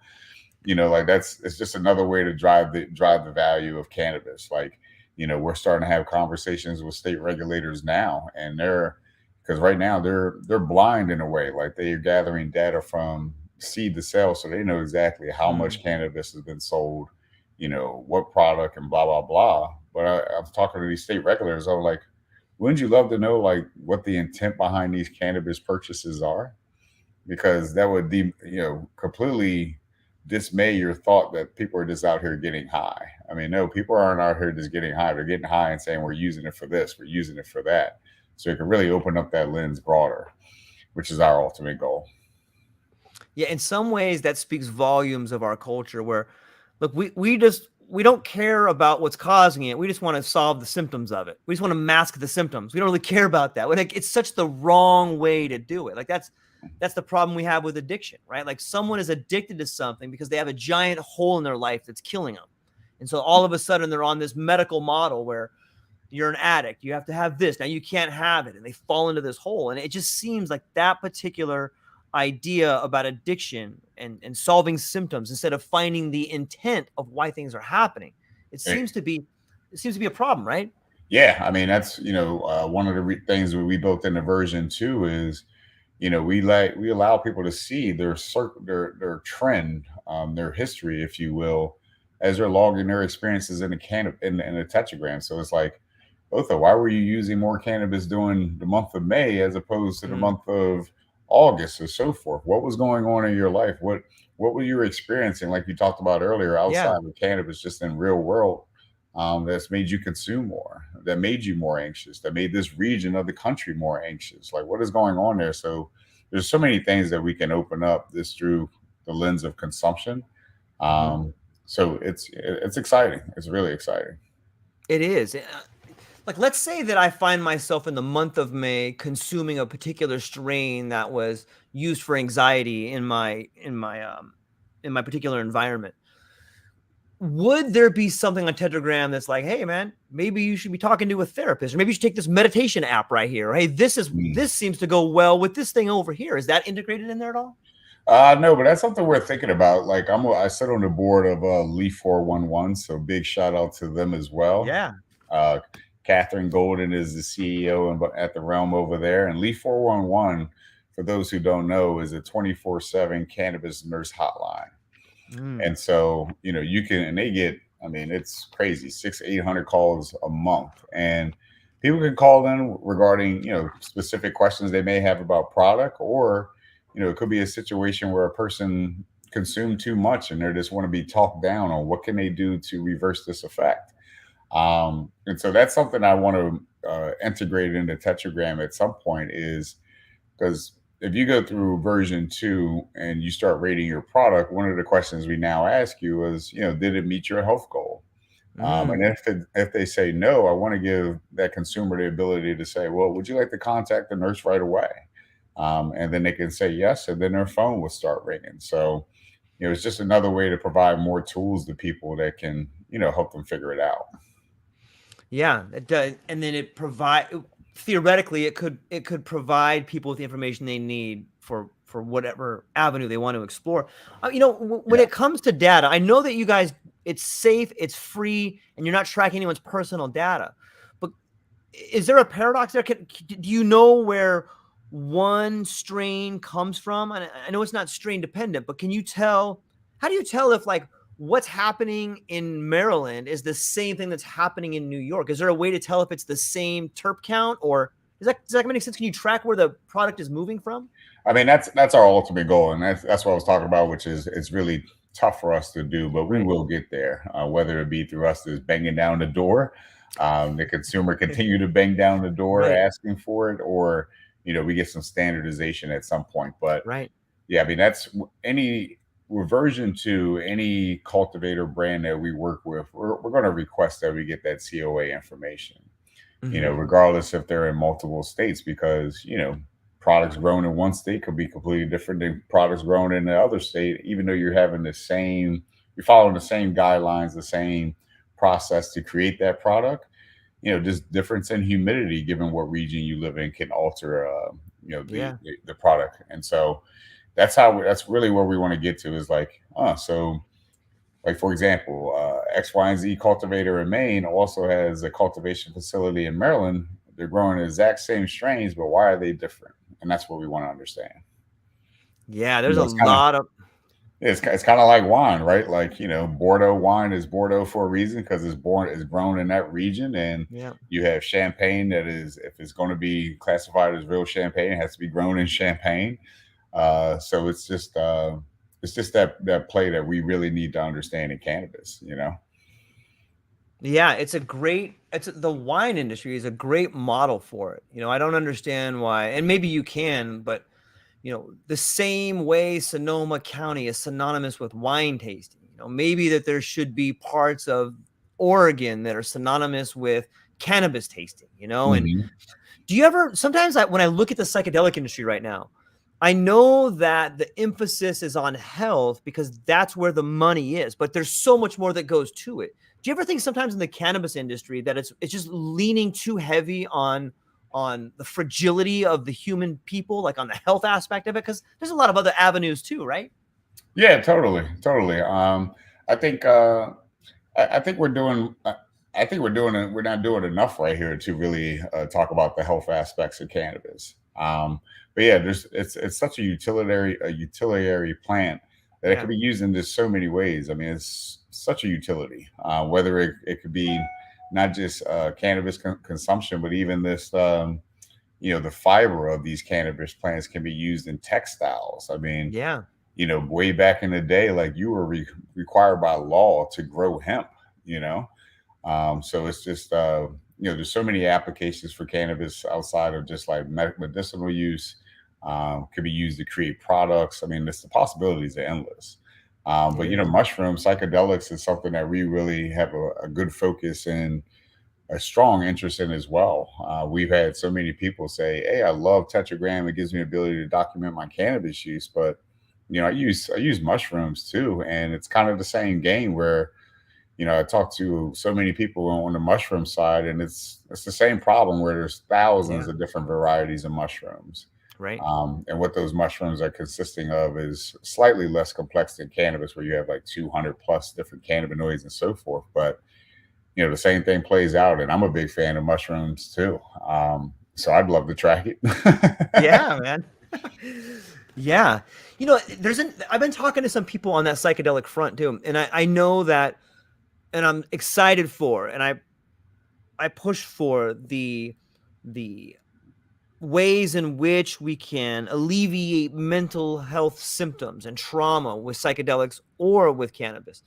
it's just another way to drive the value of cannabis. Like, we're starting to have conversations with state regulators now, and because right now they're blind in a way. Like, they are gathering data from seed to sale, so they know exactly how much cannabis has been sold, what product, and blah blah blah. But I was talking to these state regulators. I'm like, wouldn't you love to know, like, what the intent behind these cannabis purchases are? Because that would completely dismay your thought that people are just out here getting high. I mean, no, people aren't out here just getting high. They're getting high and saying, we're using it for this, we're using it for that. So it can really open up that lens broader, which is our ultimate goal. Yeah, in some ways that speaks volumes of our culture where look, we don't care about what's causing it. We just want to solve the symptoms of it. We just want to mask the symptoms. We don't really care about that. Like, it's such the wrong way to do it. Like that's the problem we have with addiction, right? Like someone is addicted to something because they have a giant hole in their life that's killing them. And so all of a sudden they're on this medical model where you're an addict. You have to have this. Now you can't have it. And they fall into this hole. And it just seems like that particular idea about addiction and solving symptoms instead of finding the intent of why things are happening. It seems to be a problem, right? Yeah. I mean, that's, one of the things that we built into version 2 is, we allow people to see their trend, their history, if you will, as they're logging their experiences in a tetragram. So it's like, Otha, why were you using more cannabis during the month of May as opposed to the month of August or so forth? What was going on in your life? What were you experiencing, like you talked about earlier, outside of cannabis, just in real world, that's made you consume more, that made you more anxious, that made this region of the country more anxious? Like, what is going on there? So there's so many things that we can open up this through the lens of consumption. So it's exciting. It's really exciting. It is. Like, let's say that I find myself in the month of May consuming a particular strain that was used for anxiety in my particular environment. Would there be something on Tetragram that's like, hey man, maybe you should be talking to a therapist, or maybe you should take this meditation app right here. Or, hey, this seems to go well with this thing over here. Is that integrated in there at all? No, but that's something we're thinking about. Like I sit on the board of Leaf 411, so big shout out to them as well. Yeah. Catherine Golden is the CEO at the Realm over there, and Leaf 411, for those who don't know, is a 24/7 cannabis nurse hotline. And so, you can, and they get, I mean, it's crazy, 600-800 calls a month, and people can call in regarding, specific questions they may have about product, or, it could be a situation where a person consumed too much and they just want to be talked down on what can they do to reverse this effect. And so that's something I want to integrate into Tetragram at some point, is because if you go through version 2 and you start rating your product, one of the questions we now ask you is, did it meet your health goal? And if they say no, I want to give that consumer the ability to say, well, would you like to contact the nurse right away? And then they can say yes, and then their phone will start ringing. So, it's just another way to provide more tools to people that can, help them figure it out. Yeah, it does. And then theoretically, it could provide people with the information they need for whatever avenue they want to explore. When it comes to data, I know that you guys, it's safe, it's free, and you're not tracking anyone's personal data. But is there a paradox there? Do you know where one strain comes from? And I know it's not strain dependent, but how do you tell if like what's happening in Maryland is the same thing that's happening in New York? Is there a way to tell if it's the same terp count, or does that make sense? Can you track where the product is moving from? I mean, that's our ultimate goal. And that's what I was talking about, which is it's really tough for us to do, but we will get there, whether it be through us just banging down the door, the consumer continue to bang down the door asking for it, or, we get some standardization at some point. But yeah, I mean, that's with version 2, any cultivator brand that we work with, we're going to request that we get that COA information, regardless if they're in multiple states, because, products grown in one state could be completely different than products grown in the other state, even though you're following the same guidelines, the same process to create that product. Just difference in humidity, given what region you live in, can alter, the product. And so that's really where we want to get to, is like, so like, for example, X, Y, and Z cultivator in Maine also has a cultivation facility in Maryland. They're growing the exact same strains, but why are they different? And that's what we want to understand. Yeah, there's a lot of... It's kind of like wine, right? Like, Bordeaux wine is Bordeaux for a reason, because it's grown in that region. And you have champagne that is, if it's going to be classified as real champagne, it has to be grown in Champagne. So it's just that play that we really need to understand in cannabis, Yeah, the wine industry is a great model for it. I don't understand why, and maybe you can, but the same way Sonoma County is synonymous with wine tasting, maybe that there should be parts of Oregon that are synonymous with cannabis tasting, and Mhm. do you ever, sometimes when I look at the psychedelic industry right now, I know that the emphasis is on health because that's where the money is, but there's so much more that goes to it. Do you ever think sometimes in the cannabis industry that it's just leaning too heavy on the fragility of the human people, like on the health aspect of it? Because there's a lot of other avenues too, right? Yeah, totally, totally. I think I think we're doing. I think we're doing. We're not doing enough right here to really talk about the health aspects of cannabis. But yeah, it's such a utilitarian plant that it Yeah. can be used in just so many ways. I mean, it's such a utility. Whether it could be not just cannabis consumption, but even this. The fiber of these cannabis plants can be used in textiles. I mean, Yeah. way back in the day, like you were required by law to grow hemp, you know? So it's just, there's so many applications for cannabis outside of just like medicinal use, could be used to create products. I mean, the possibilities are endless. But, Yeah. mushrooms, psychedelics is something that we really have a good focus and a strong interest in as well. We've had so many people say, "Hey, I love Tetragram. It gives me the ability to document my cannabis use." But I use mushrooms too, and it's kind of the same game where I talk to so many people on the mushroom side, and it's the same problem where there's thousands Yeah. of different varieties of mushrooms. Right. And what those mushrooms are consisting of is slightly less complex than cannabis, where you have like 200 plus different cannabinoids and so forth. But the same thing plays out, and I'm a big fan of mushrooms too. So I'd love to track it. Yeah, man. Yeah. I've been talking to some people on that psychedelic front too. And I know that, and I'm excited for, and I push for the ways in which we can alleviate mental health symptoms and trauma with psychedelics or with cannabis.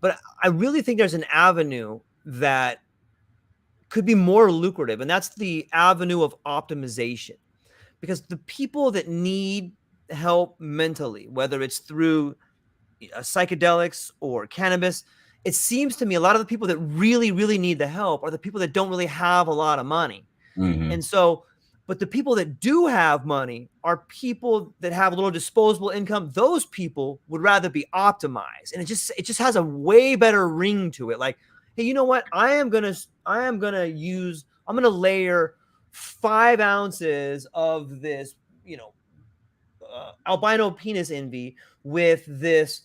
But I really think there's an avenue that could be more lucrative, and that's the avenue of optimization. Because the people that need help mentally, whether it's through psychedelics or cannabis, it seems to me a lot of the people that really, really need the help are the people that don't really have a lot of money. Hmm. And so, but the people that do have money are people that have a little disposable income. Those people would rather be optimized. And it just has a way better ring to it. Like, hey, you know what? I'm gonna layer 5 ounces of this, albino penis envy with this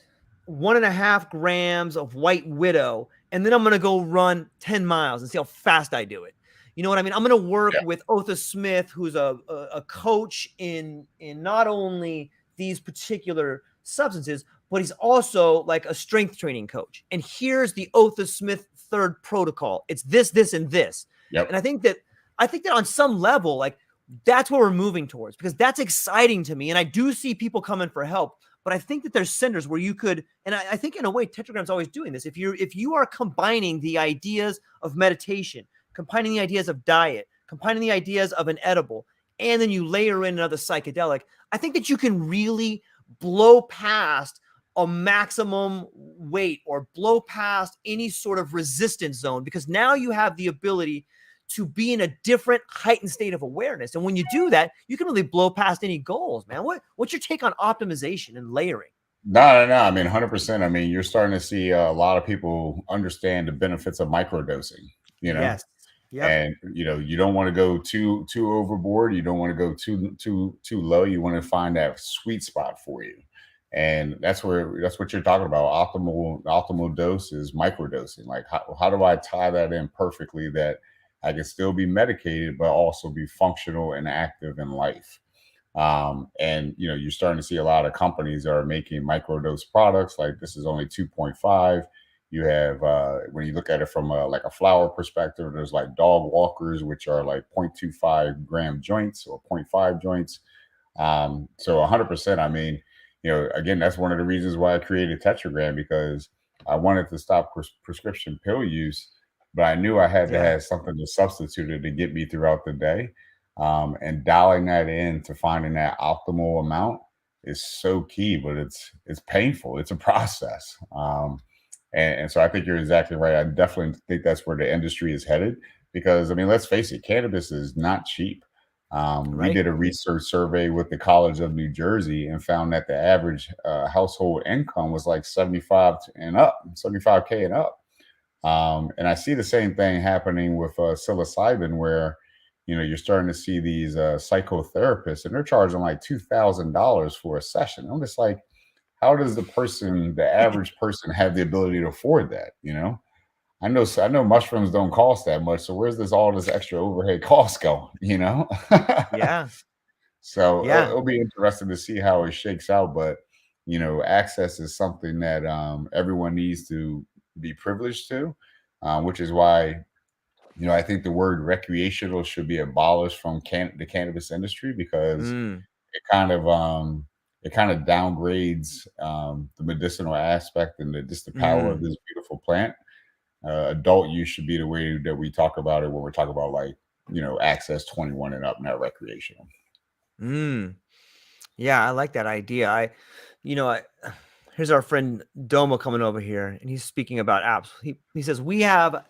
1.5 grams of white widow, and then I'm gonna go run 10 miles and see how fast I do it. You know what I mean? I'm gonna work Yeah. with Otha Smith, who's a coach in not only these particular substances, but he's also like a strength training coach. And here's the Otha Smith third protocol. It's this, this, and this. And Yep. I think that on some level, like that's what we're moving towards, because that's exciting to me. And I do see people coming for help, but I think that there's centers where you could, and I think in a way, Tetragram's always doing this. If you are combining the ideas of meditation, combining the ideas of diet, combining the ideas of an edible, and then you layer in another psychedelic, I think that you can really blow past a maximum weight or blow past any sort of resistance zone, because now you have the ability to be in a different heightened state of awareness. And when you do that, you can really blow past any goals, man. What's your take on optimization and layering? No, no, no. I mean, 100%. I mean, you're starting to see a lot of people understand the benefits of microdosing, you know, Yes. Yep. and you don't want to go too overboard. You don't want to go too low. You want to find that sweet spot for you, and that's what you're talking about. Optimal dose is microdosing. Like how do I tie that in perfectly that I can still be medicated but also be functional and active in life. And you're starting to see a lot of companies that are making microdose products. Like this is only 2.5. You have when you look at it from like a flower perspective, there's like dog walkers, which are like 0.25 gram joints or zero point 0.5 joints. So 100%. I mean, again, that's one of the reasons why I created Tetragram, because I wanted to stop prescription pill use. but I knew I had to Yeah. have something to substitute it to get me throughout the day. And dialing that in to finding that optimal amount is so key, but it's painful. It's a process. And so I think you're exactly right. I definitely think that's where the industry is headed because, I mean, let's face it, cannabis is not cheap. We Right. did a research survey with the College of New Jersey and found that the average household income was like 75K and up. And I see the same thing happening with psilocybin, where you're starting to see these psychotherapists, and they're charging like $2,000 for a session. I'm just like, how does the average person, have the ability to afford that? I know mushrooms don't cost that much, so where's all this extra overhead cost going? Yeah. So Yeah. it'll be interesting to see how it shakes out. But access is something that everyone needs to be privileged to, which is why I think the word recreational should be abolished from the cannabis industry because Mm. it kind of downgrades the medicinal aspect and just the power of Mm. this beautiful plant. Adult use should be the way that we talk about it when we're talking about like access 21 and up, not recreational. Mm. Yeah, I like that idea. You know, I, here's our friend Domo coming over here, and he's speaking about apps. He says we have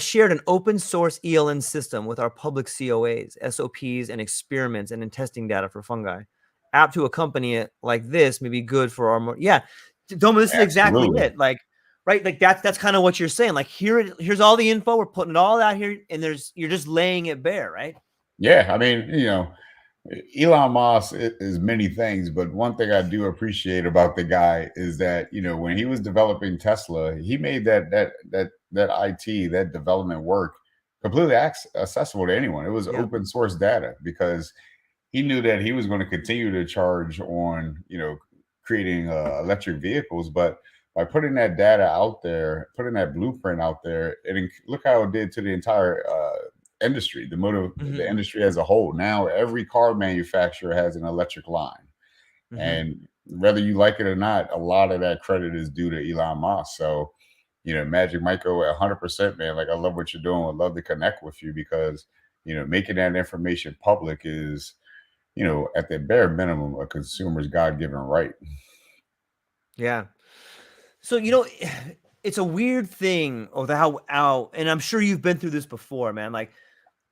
shared an open source ELN system with our public COAs, SOPs, and experiments and in testing data for fungi. App to accompany it like this may be good for our more. Yeah, Domo, this is exactly Absolutely. it. Like, right, like that's kind of what you're saying. Like here's all the info. We're putting it all out here, and you're just laying it bare, right? Yeah, I mean, Elon Musk is many things, but one thing I do appreciate about the guy is that when he was developing Tesla, he made that IT, that development work completely accessible to anyone. It was Yeah. open source data because he knew that he was going to continue to charge on creating electric vehicles, but by putting that data out there, putting that blueprint out there, look how it did to the entire industry, the Hmm. industry as a whole. Now every car manufacturer has an electric line, Hmm. and whether you like it or not, a lot of that credit is due to Elon Musk. So, Magic Michael, 100%, man. Like, I love what you're doing. I'd love to connect with you because making that information public is, at the bare minimum, a consumer's God-given right. Yeah. So it's a weird thing, or how, and I'm sure you've been through this before, man. Like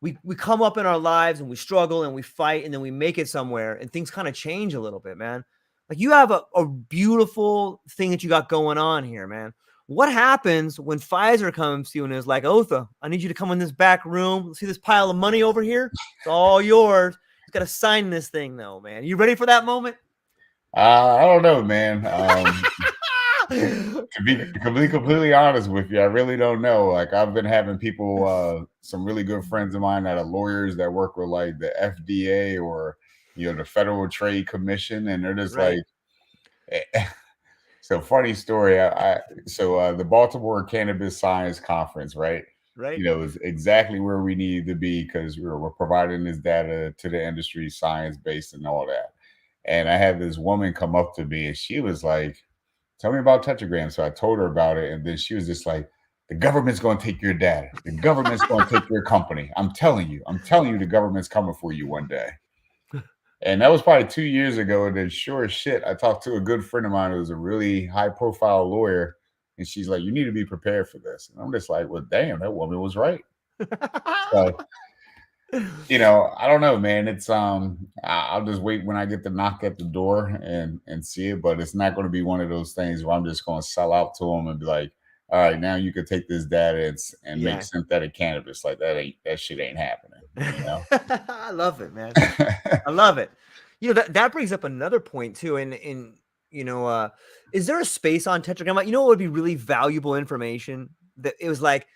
we come up in our lives and we struggle and we fight and then we make it somewhere and things kind of change a little bit, man. Like you have a beautiful thing that you got going on here, man. What happens when Pfizer comes to you and is like, Otha, I need you to come in this back room. See this pile of money over here? It's all yours. You got to sign this thing, though, man. You ready for that moment? I don't know, man. To be completely honest with you, I really don't know. Like, I've been having people, some really good friends of mine that are lawyers that work with like the FDA or the Federal Trade Commission, and they're just Right, like, so funny story. So the Baltimore Cannabis Science Conference, right? right. Is exactly where we need to be because we're providing this data to the industry, science based, and all that. And I had this woman come up to me, and she was like, "Tell me about Tetragram." So I told her about it, and then she was just like, "The government's going to take your data. The government's going to take your company. I'm telling you. I'm telling you, the government's coming for you one day." And that was probably 2 years ago. And then, sure as shit, I talked to a good friend of mine who was a really high profile lawyer. And she's like, "You need to be prepared for this." And I'm just like, well, damn, that woman was right. So, I don't know, man. It's I'll just wait when I get the knock at the door and see it. But it's not going to be one of those things where I'm just going to sell out to them and be like, "All right, now you can take this data and make Yeah. synthetic cannabis." Like, that shit ain't happening. I love it, man. I love it. That brings up another point too. Is there a space on Tetragram? Like, what would be really valuable information that it was like,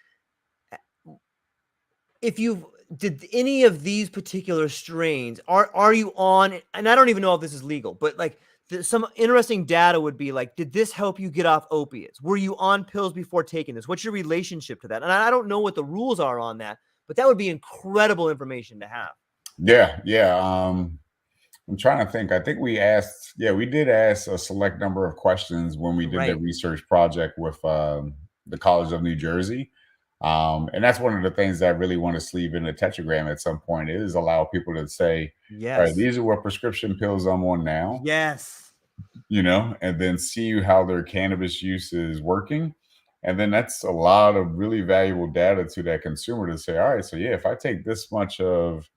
if you did any of these particular strains, are you on? And I don't even know if this is legal, but like some interesting data would be like, did this help you get off opiates? Were you on pills before taking this? What's your relationship to that? And I don't know what the rules are on that, but that would be incredible information to have. Yeah, yeah. I'm trying to think. I think we did ask a select number of questions when we did the Right. research project with the College of New Jersey. And that's one of the things that I really want to sleeve in the Tetragram at some point is allow people to say, all right, Yes. these are what prescription pills I'm on now, Yes. and then see how their cannabis use is working. And then that's a lot of really valuable data to that consumer to say, all right, so yeah, if I take this much of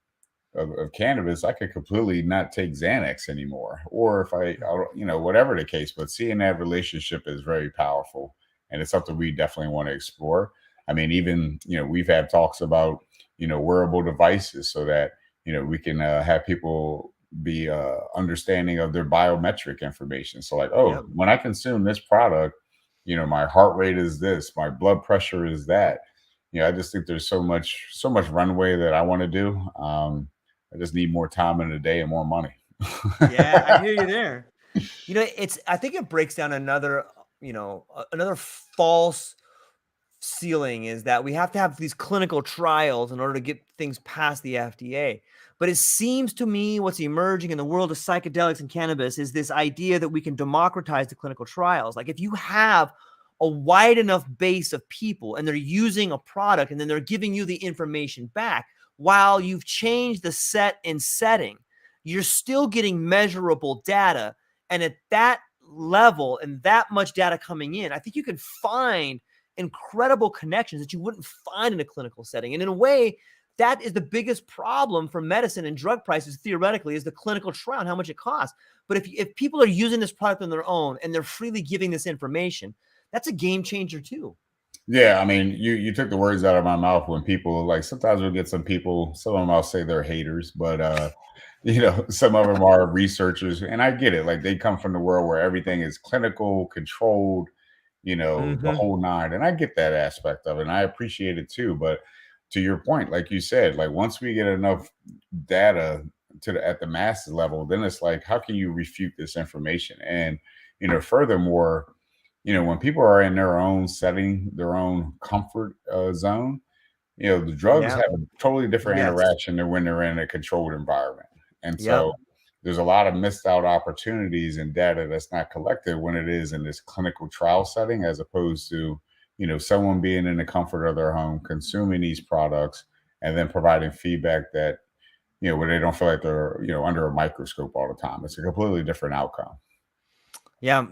cannabis, I could completely not take Xanax anymore. Or if whatever the case, but seeing that relationship is very powerful. And it's something we definitely want to explore. I mean, even, we've had talks about, wearable devices so that, we can have people be understanding of their biometric information. So like, oh, Yep. when I consume this product, my heart rate is this, my blood pressure is that. I just think there's so much runway that I want to do. I just need more time in the day and more money. Yeah, I hear you there. I think it breaks down another, another false ceiling is that we have to have these clinical trials in order to get things past the FDA. But it seems to me what's emerging in the world of psychedelics and cannabis is this idea that we can democratize the clinical trials. Like if you have a wide enough base of people and they're using a product and then they're giving you the information back while you've changed the set and setting, you're still getting measurable data. And at that level and that much data coming in, I think you can find incredible connections that you wouldn't find in a clinical setting. And in a way, that is the biggest problem for medicine and drug prices, theoretically, is the clinical trial and how much it costs. But if people are using this product on their own and they're freely giving this information, that's a game changer too. Yeah, I mean, you took the words out of my mouth when people like sometimes we'll get some people, some of them I'll say they're haters, but some of them are researchers, and I get it. Like they come from the world where everything is clinical, controlled, the whole nine. And I get that aspect of it, and I appreciate it too. But to your point, like you said, like once we get enough data at the masses level, then it's like, how can you refute this information? And furthermore, when people are in their own setting, their own comfort zone, the drugs Yeah. have a totally different Yes. interaction than when they're in a controlled environment. And Yep. so there's a lot of missed out opportunities and data that's not collected when it is in this clinical trial setting, as opposed to, someone being in the comfort of their home, consuming these products, and then providing feedback that, where they don't feel like they're, under a microscope all the time. It's a completely different outcome. Yeah,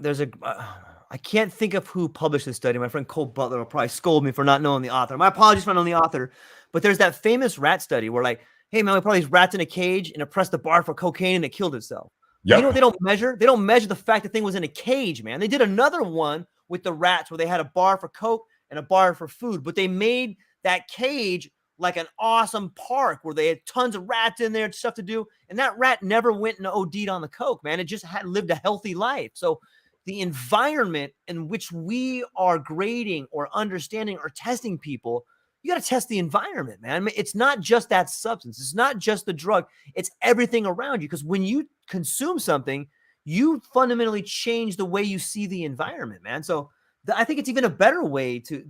I can't think of who published this study. My friend Cole Butler will probably scold me for not knowing the author. My apologies for not knowing the author. But there's that famous rat study where like, hey man, we put these rats in a cage and it pressed the bar for cocaine and it killed itself. Yep. You know what they don't measure? They don't measure the fact the thing was in a cage, man. They did another one with the rats where they had a bar for coke and a bar for food, but they made that cage like an awesome park where they had tons of rats in there and stuff to do. And that rat never went and OD'd on the coke, man. It just had lived a healthy life. So the environment in which we are grading or understanding or testing people, you got to test the environment, man. I mean, it's not just that substance. It's not just the drug. It's everything around you. Because when you consume something, you fundamentally change the way you see the environment, man. So I think it's even a better way to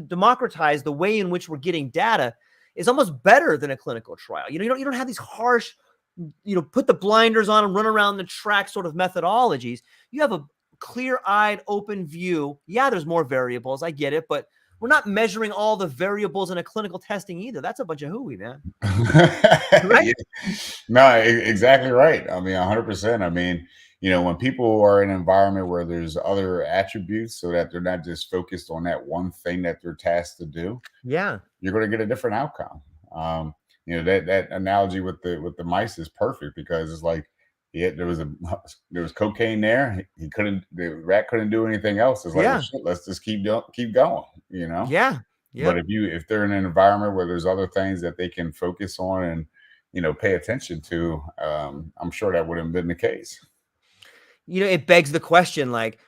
democratize the way in which we're getting data is almost better than a clinical trial. You don't have these harsh, put the blinders on and run around the track sort of methodologies. You have a clear-eyed, open view. Yeah, there's more variables. I get it, but we're not measuring all the variables in a clinical testing either. That's a bunch of hooey, man. Right? No, exactly right. I mean, 100%. I mean, when people are in an environment where there's other attributes so that they're not just focused on that one thing that they're tasked to do, yeah, you're going to get a different outcome. That analogy with the mice is perfect because it's like, yeah, there was cocaine there. The rat couldn't do anything else. It's like, well, shit, let's just keep going, Yeah. But if they're in an environment where there's other things that they can focus on and, pay attention to, I'm sure that wouldn't have been the case. It begs the question, like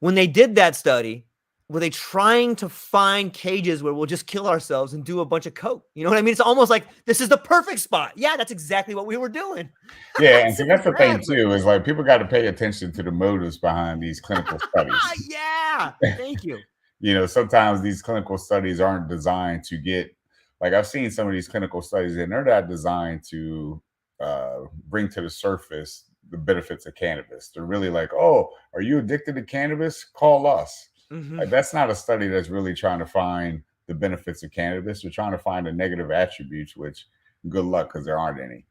when they did that study, were they trying to find cages where we'll just kill ourselves and do a bunch of coke? You know what I mean? It's almost like this is the perfect spot. Yeah, that's exactly what we were doing. Yeah, and so that's the thing too, is like people got to pay attention to the motives behind these clinical studies. Yeah, thank you. Sometimes these clinical studies aren't designed to get, like I've seen some of these clinical studies and they're not designed to bring to the surface the benefits of cannabis. They're really like, oh, are you addicted to cannabis? Call us. Mhm. Like, that's not a study that's really trying to find the benefits of cannabis. They're trying to find the negative attributes, which good luck because there aren't any.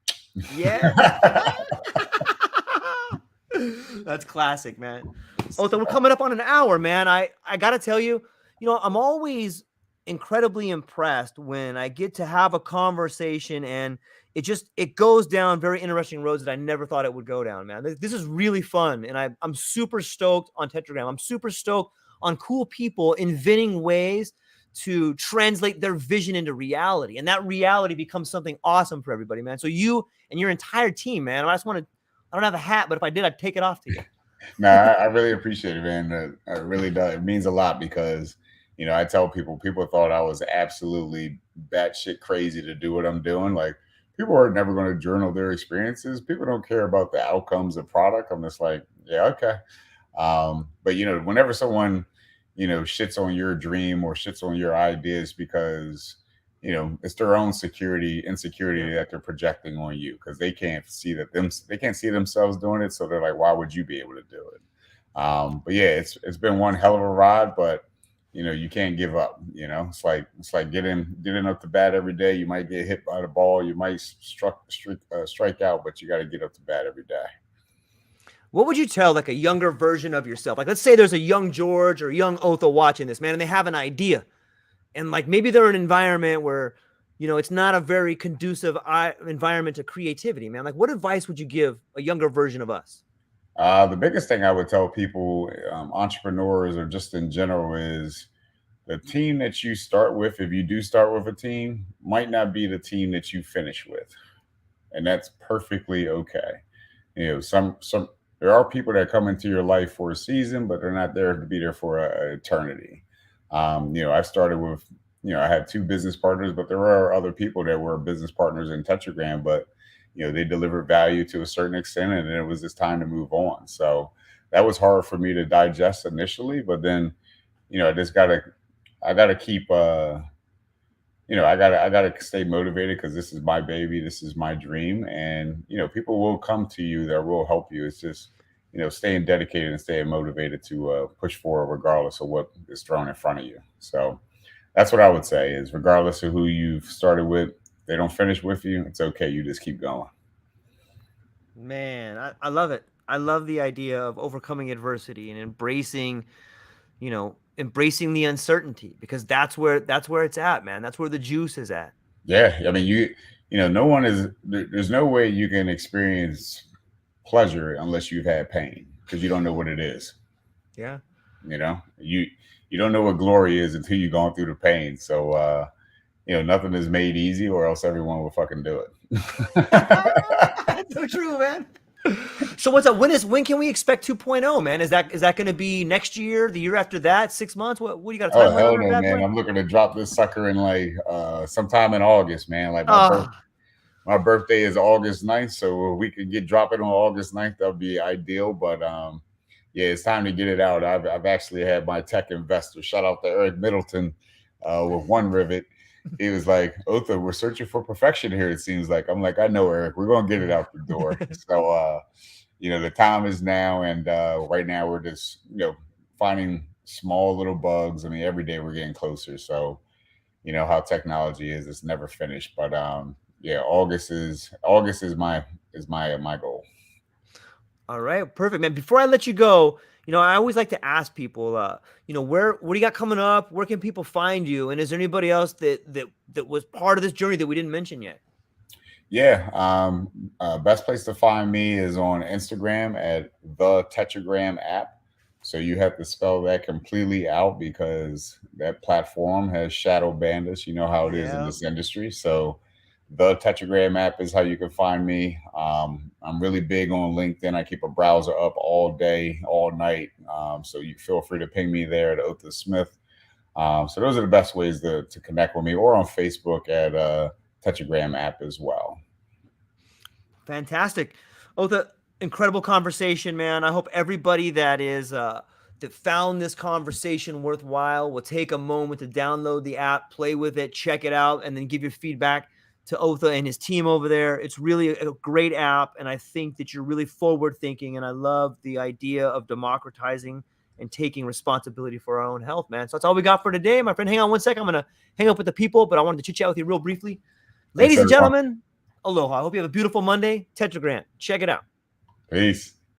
Yeah. That's classic, man. Oh, so we're coming up on an hour, man. I got to tell you, I'm always incredibly impressed when I get to have a conversation and it goes down very interesting roads that I never thought it would go down, man. This is really fun, and I'm super stoked on Tetragram. I'm super stoked on cool people inventing ways to translate their vision into reality, and that reality becomes something awesome for everybody, man. So you and your entire team, man. I don't have a hat, but if I did, I'd take it off to you. No, I really appreciate it, man. It really does. It means a lot because, I tell people thought I was absolutely batshit crazy to do what I'm doing. Like, people are never going to journal their experiences. People don't care about the outcomes of product. I'm just like, yeah, okay. But whenever someone, shits on your dream or shits on your ideas because it's their own insecurity that they're projecting on you because they can't see they can't see themselves doing it, so they're like, why would you be able to do it? But yeah, it's been one hell of a ride, but you can't give up. It's like getting up to bat every day. You might get hit by the ball, you might strike out, but you got to get up to bat every day. What would you tell like a younger version of yourself? Like, let's say there's a young George or young Otha watching this, man, and they have an idea, and like maybe they're in an environment where it's not a very conducive environment to creativity, man. Like, what advice would you give a younger version of us? The biggest thing I would tell people, entrepreneurs or just in general, is the team that you start with, if you do start with a team, might not be the team that you finish with, and that's perfectly okay. Some there are people that come into your life for a season, but they're not there to be there for an eternity. I started with, I had two business partners, but there are other people that were business partners in Tetragram, but they delivered value to a certain extent, and then it was just time to move on. So that was hard for me to digest initially, but then, I gotta keep, I gotta stay motivated because this is my baby, this is my dream, and people will come to you that will help you. It's just staying dedicated and staying motivated to push forward regardless of what is thrown in front of you. So that's what I would say is regardless of who you've started with, they don't finish with you, it's okay. You just keep going. Man, I love it. I love the idea of overcoming adversity and embracing the uncertainty, because that's where it's at, man. That's where the juice is at. Yeah. I mean, no one there's no way you can experience pleasure unless you've had pain because you don't know what it is. Yeah. You don't know what glory is until you've gone through the pain. So, nothing is made easy or else everyone will fucking do it. So true, man. So what's up? When can we expect 2.0, man? Is that going to be next year, the year after that, 6 months? What do you got a timeline hell on no, that, man. boy? I'm looking to drop this sucker in like sometime in August, man. Like my birthday is August 9th, so if we could get dropping on August 9th, that would be ideal. But yeah, it's time to get it out. I've actually had my tech investor, shout out to Eric Middleton, with One Rivet. He was like, Otha, we're searching for perfection here, it seems like. I'm like, I know, Eric, we're gonna get it out the door. So the time is now, and right now we're just finding small little bugs. I mean, every day we're getting closer. So how technology is, it's never finished. But yeah, August is my goal. All right, perfect, man. Before I let you go, I always like to ask people, what do you got coming up? Where can people find you? And is there anybody else that was part of this journey that we didn't mention yet? Yeah, best place to find me is on Instagram at the Tetragram app. So you have to spell that completely out because that platform has shadow banned us. You know how it is in this industry. So the Tetragram app is how you can find me. I'm really big on LinkedIn. I keep a browser up all day, all night. So you feel free to ping me there at Otha Smith. So those are the best ways to connect with me, or on Facebook at Tetragram app as well. Fantastic. Otha, incredible conversation, man. I hope everybody that found this conversation worthwhile will take a moment to download the app, play with it, check it out, and then give your feedback to Otha and his team over there. It's really a great app, and I think that you're really forward thinking, and I love the idea of democratizing and taking responsibility for our own health, man. So that's all we got for today, my friend. Hang on one second. I'm going to hang up with the people, but I wanted to chit chat with you real briefly. Ladies and gentlemen, aloha. I hope you have a beautiful Monday. Tetragram. Check it out. Peace.